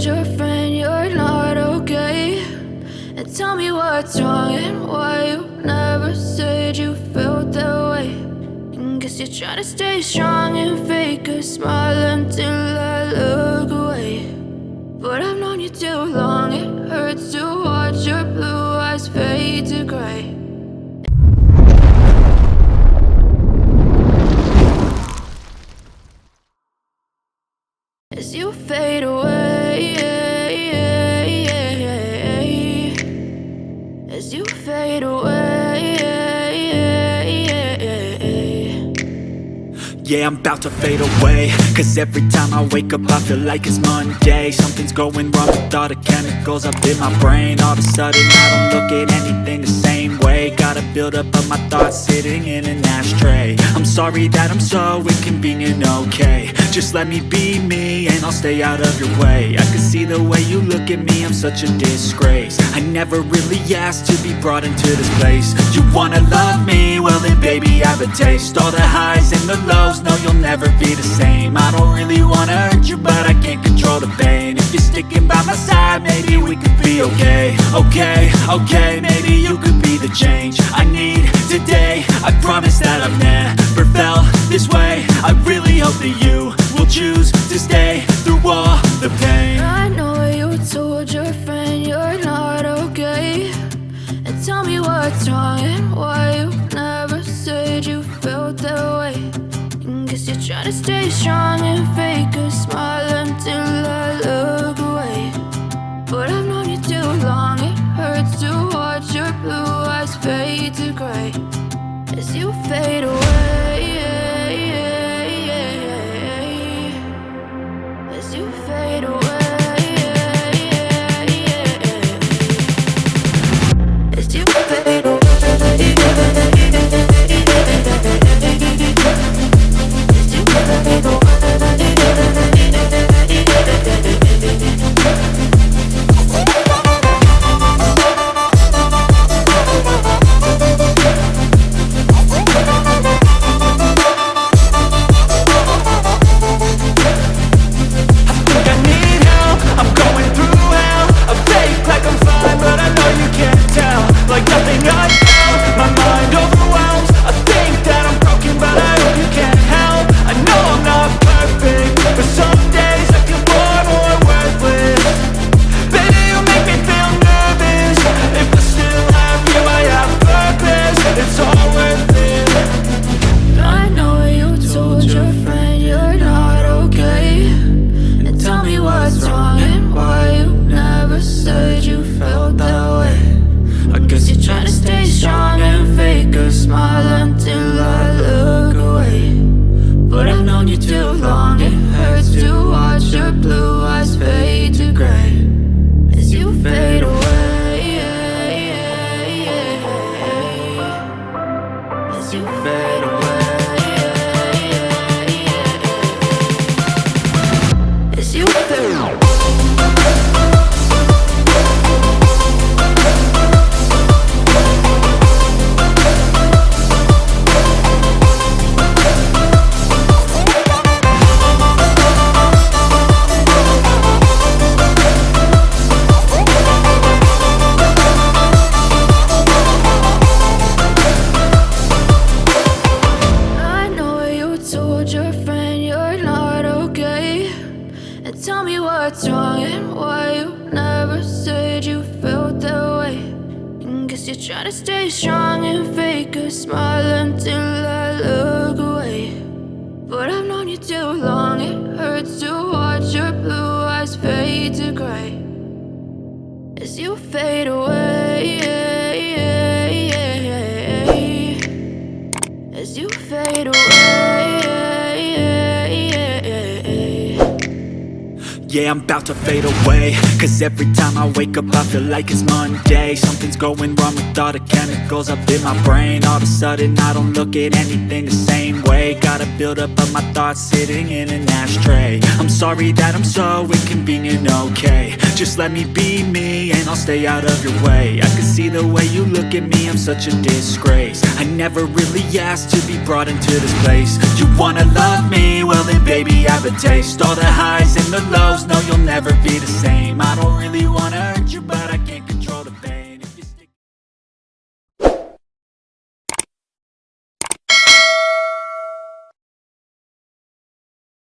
told your friend you're not okay? And tell me what's wrong and why you never said you felt that way. And guess you're trying to stay strong and fake a smile until I look away. But I've known you too long, it hurts to watch your blue eyes fade to gray. As you fade away, as you fade away. Yeah, I'm about to fade away, cause every time I wake up I feel like it's Monday. Something's going wrong with all the chemicals up in my brain. All of a sudden I don't look at anything the same way. Got a build up of my thoughts sitting in an ashtray. I'm sorry that I'm so inconvenient, okay? Just let me be me and I'll stay out of your way. I can see the way you look at me, I'm such a disgrace. I never really asked to be brought into this place. You wanna love me? Well then baby I have a taste. All the highs and the lows, no you'll never be the same. I don't really wanna hurt you but I can't control the pain. If you're sticking by my side maybe we could be okay. Okay, maybe you could be the change I need today. I promise that I've never felt this way. I really hope that you will choose to stay through all the pain. I know you told your friend you're not okay. And tell me what's wrong and why you never said you felt that way. And guess you're trying to stay strong and fake a smile until I look away. But I've known you too long, it hurts to watch your blue eyes fade to gray. As you fade away, as you fade away, as you fade away. Yeah, I'm about to fade away, cause every time I wake up I feel like it's Monday. Something's going wrong with all the chemicals up in my brain. All of a sudden I don't look at anything the same way. Got a build up of my thoughts sitting in an ashtray. I'm sorry that I'm so inconvenient, okay? Just let me be me and I'll stay out of your way. I can see the way you look at me, I'm such a disgrace. I never really asked to be brought into this place. You wanna love me? Well then baby, have a taste. All the highs and the lows, no you'll never be the same. I don't really